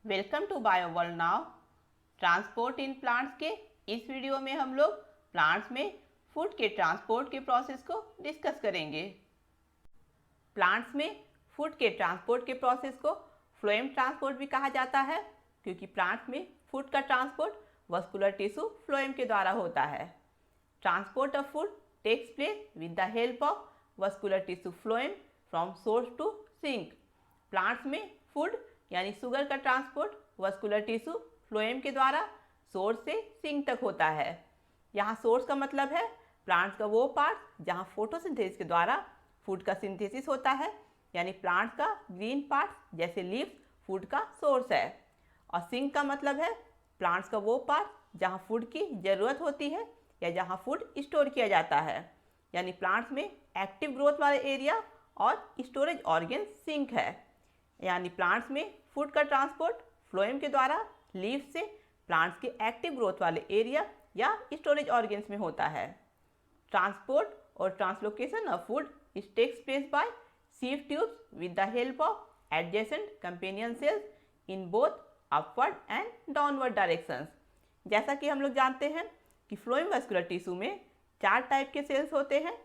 Welcome to bio world now. Transport in plants के इस video में हम लोग प्लांट्स में फूड के ट्रांसपोर्ट के प्रोसेस को डिस्कस करेंगे। प्लांट्स में फूड के ट्रांसपोर्ट के प्रोसेस को फ्लोएम ट्रांसपोर्ट भी कहा जाता है, क्योंकि प्लांट्स में फूड का ट्रांसपोर्ट वस्कुलर टिश्यू फ्लोएम के द्वारा होता है। Transport of food takes place with the help of vascular tissue phloem from source to sink. Plants में फूड यानी शुगर का ट्रांसपोर्ट वस्कुलर टिश्यू फ्लोएम के द्वारा सोर्स से सिंक तक होता है। यहाँ सोर्स का मतलब है प्लांट्स का वो पार्ट जहाँ फोटोसिंथेसिस के द्वारा फूड का सिंथेसिस होता है, यानी प्लांट्स का ग्रीन पार्ट जैसे लीव्स फूड का सोर्स है। और सिंक का मतलब है प्लांट्स का वो पार्ट जहाँ फूड की ज़रूरत होती है या जहाँ फूड स्टोर किया जाता है, यानी प्लांट्स में एक्टिव ग्रोथ वाले एरिया और स्टोरेज ऑर्गन सिंक है। यानी प्लांट्स में फूड का ट्रांसपोर्ट फ्लोएम के द्वारा लीव से प्लांट्स के एक्टिव ग्रोथ वाले एरिया या स्टोरेज ऑर्गन्स में होता है। ट्रांसपोर्ट और translocation of food takes place by sieve tubes with the help of adjacent companion cells in both upward and downward directions. जैसा कि हम लोग जानते हैं कि फ्लोएम वस्कुलर टिश्यू में 4 टाइप के सेल्स होते हैं: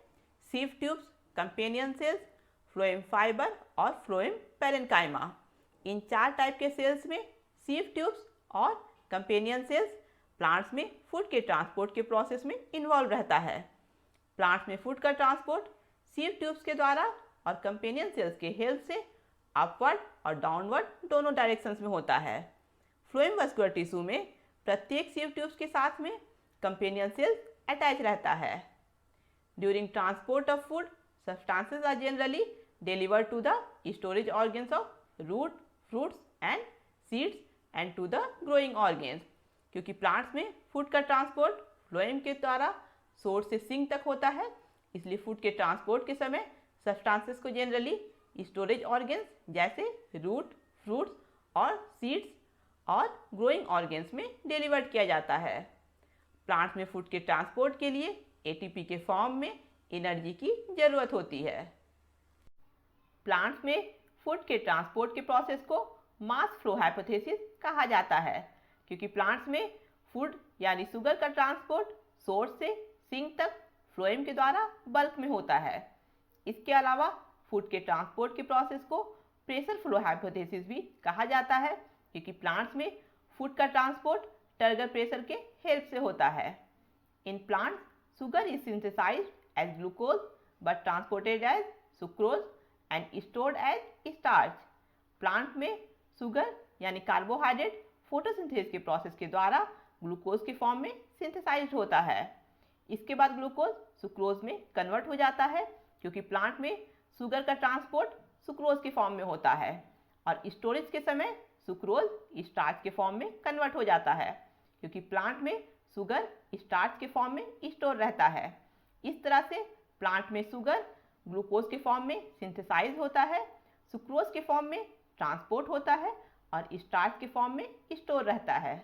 sieve tubes, companion cells, phloem fibre और फ्लोएम पैरेन्काइमा। इन 4 टाइप के सेल्स में सीव ट्यूब्स और कंपेनियन सेल्स प्लांट्स में फूड के ट्रांसपोर्ट के प्रोसेस में इन्वॉल्व रहता है। प्लांट्स में फूड का ट्रांसपोर्ट सीव ट्यूब्स के द्वारा और कंपेनियन सेल्स के हेल्प से अपवर्ड और डाउनवर्ड दोनों डायरेक्शंस में होता है। फ्लोएम वस्कुलर टिश्यू में प्रत्येक सीव ट्यूब्स के साथ में कंपेनियन सेल्स अटैच रहता है। During transport of food substances are generally delivered to the storage organs of root, fruits and seeds and to the growing organs। क्योंकि प्लांट्स में food का ट्रांसपोर्ट फ्लोएम के द्वारा सोर्स से सिंक तक होता है, इसलिए फूड के ट्रांसपोर्ट के समय सब्सटेंसेस को जनरली स्टोरेज ऑर्गन्स जैसे रूट, फ्रूट्स और सीड्स और ग्रोइंग ऑर्गन्स में डिलीवर्ड किया जाता है। प्लांट्स में फूड के ट्रांसपोर्ट के लिए एटीपी के फॉर्म में एनर्जी की ज़रूरत होती है। प्लांट्स में फूड के ट्रांसपोर्ट के प्रोसेस को मास फ्लो हाइपोथेसिस कहा जाता है, क्योंकि प्लांट्स में फूड यानी शुगर का ट्रांसपोर्ट सोर्स से सिंक तक फ्लोएम के द्वारा बल्क में होता है। इसके अलावा फूड के ट्रांसपोर्ट के प्रोसेस को प्रेशर फ्लो हाइपोथेसिस भी कहा जाता है, क्योंकि प्लांट्स में फूड का ट्रांसपोर्ट टर्गर प्रेशर के हेल्प से होता है। In plants sugar is synthesized as glucose but transported as sucrose and stored as starch। Plant में शुगर यानी कार्बोहाइड्रेट फोटोसिंथेसिस के प्रोसेस के द्वारा ग्लूकोज के फॉर्म में सिंथेसाइज्ड होता है। इसके बाद ग्लूकोज सुक्रोज में कन्वर्ट हो जाता है, क्योंकि प्लांट में शुगर का ट्रांसपोर्ट सुक्रोज के फॉर्म में होता है और स्टोरेज के समय सुक्रोज स्टार्च के फॉर्म में कन्वर्ट हो जाता है, क्योंकि प्लांट में शुगर स्टार्च के फॉर्म में स्टोर रहता है। इस तरह से प्लांट में शुगर ग्लूकोज के फॉर्म में सिंथेसाइज होता है, सुक्रोज के फॉर्म में ट्रांसपोर्ट होता है और स्टार्च के फॉर्म में स्टोर रहता है।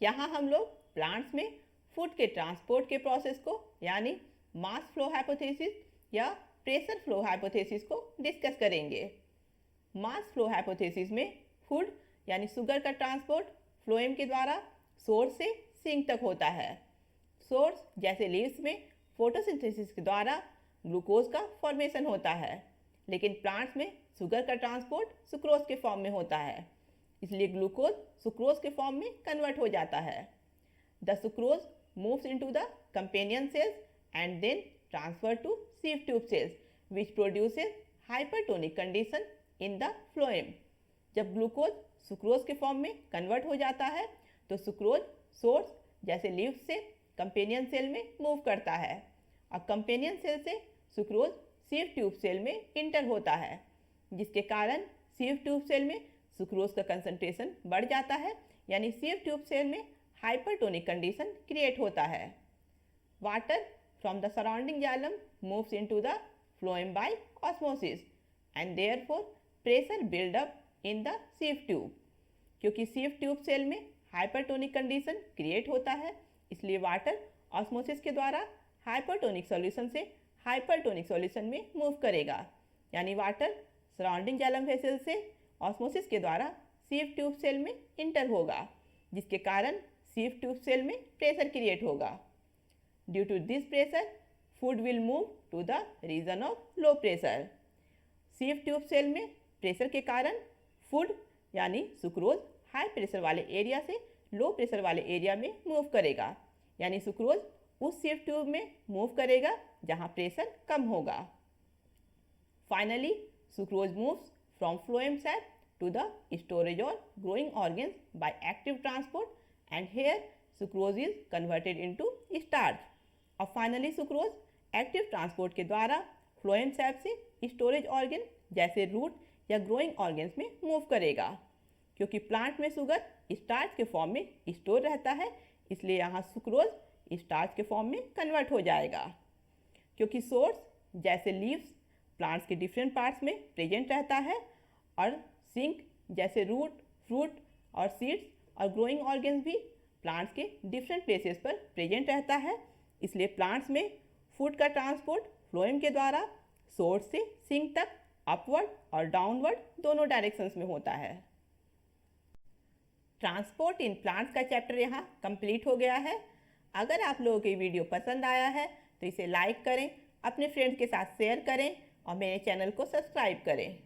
यहाँ हम लोग प्लांट्स में फूड के ट्रांसपोर्ट के प्रोसेस को यानी मास फ्लो हाइपोथेसिस या प्रेशर फ्लो हाइपोथेसिस को डिस्कस करेंगे। मास फ्लो हाइपोथेसिस में फूड यानी शुगर का ट्रांसपोर्ट फ्लोएम के द्वारा सोर्स से सिंक तक होता है। सोर्स जैसे लीव्स में फोटोसिंथेसिस के द्वारा ग्लूकोज का फॉर्मेशन होता है, लेकिन प्लांट्स में शुगर का ट्रांसपोर्ट सुक्रोज के फॉर्म में होता है, इसलिए ग्लूकोज सुक्रोज के फॉर्म में कन्वर्ट हो जाता है। The sucrose moves into the companion cells and then transfer to sieve tube cells which produces hypertonic condition in the phloem. जब ग्लूकोज सुक्रोज के फॉर्म में कन्वर्ट हो जाता है तो सुक्रोज सोर्स जैसे लीव्स से कंपेनियन सेल में मूव करता है और कंपेनियन सेल से सुक्रोज सीव ट्यूब सेल में इंटर होता है, जिसके कारण सीव ट्यूब सेल में सुक्रोज का कंसंट्रेशन बढ़ जाता है, यानी सीव ट्यूब सेल में हाइपरटोनिक कंडीशन क्रिएट होता है। Water from the surrounding xylem moves into the phloem by osmosis and therefore pressure buildup in the sieve tube. क्योंकि सीव ट्यूब सेल में हाइपरटोनिक कंडीशन क्रिएट होता है, इसलिए water osmosis के द्वारा हाइपरटोनिक सॉल्यूशन से हाइपरटोनिक सॉल्यूशन में move करेगा, यानी वाटर सराउंडिंग जाइलम वेसल से ऑस्मोसिस के द्वारा सीव ट्यूब सेल में इंटर होगा, जिसके कारण सीव ट्यूब सेल में प्रेशर क्रिएट होगा। Due to this pressure food will move to the region of low pressure. Sieve tube cell में प्रेशर के कारण फूड यानी सुक्रोज हाई प्रेशर वाले एरिया से लो प्रेशर वाले एरिया में मूव करेगा, यानी सुक्रोज उस सीव ट्यूब में मूव करेगा जहां प्रेशर कम होगा। Finally sucrose moves from phloem SAP to the storage or growing organs by active transport, and here sucrose is converted into starch। और finally sucrose active transport के द्वारा phloem sap से storage organ जैसे root या growing organs में move करेगा। क्योंकि plant में शुगर स्टार्च के फॉर्म में स्टोर रहता है, इसलिए यहाँ सुक्रोज स्टार्च के फॉर्म में कन्वर्ट हो जाएगा। क्योंकि सोर्स जैसे लीव्स प्लांट्स के डिफरेंट पार्ट्स में प्रेजेंट रहता है, और सिंक जैसे रूट, फ्रूट और सीड्स और ग्रोइंग ऑर्गन्स भी प्लांट्स के डिफरेंट प्लेसेस पर प्रेजेंट रहता है, इसलिए प्लांट्स में फूड का ट्रांसपोर्ट फ्लोएम के द्वारा सोर्स से सिंक तक अपवर्ड और डाउनवर्ड दोनों डायरेक्शंस में होता है। ट्रांसपोर्ट इन प्लांट्स का चैप्टर यहाँ कंप्लीट हो गया है। अगर आप लोगों को ये वीडियो पसंद आया है तो इसे लाइक करें, अपने फ्रेंड्स के साथ शेयर करें और मेरे चैनल को सब्सक्राइब करें।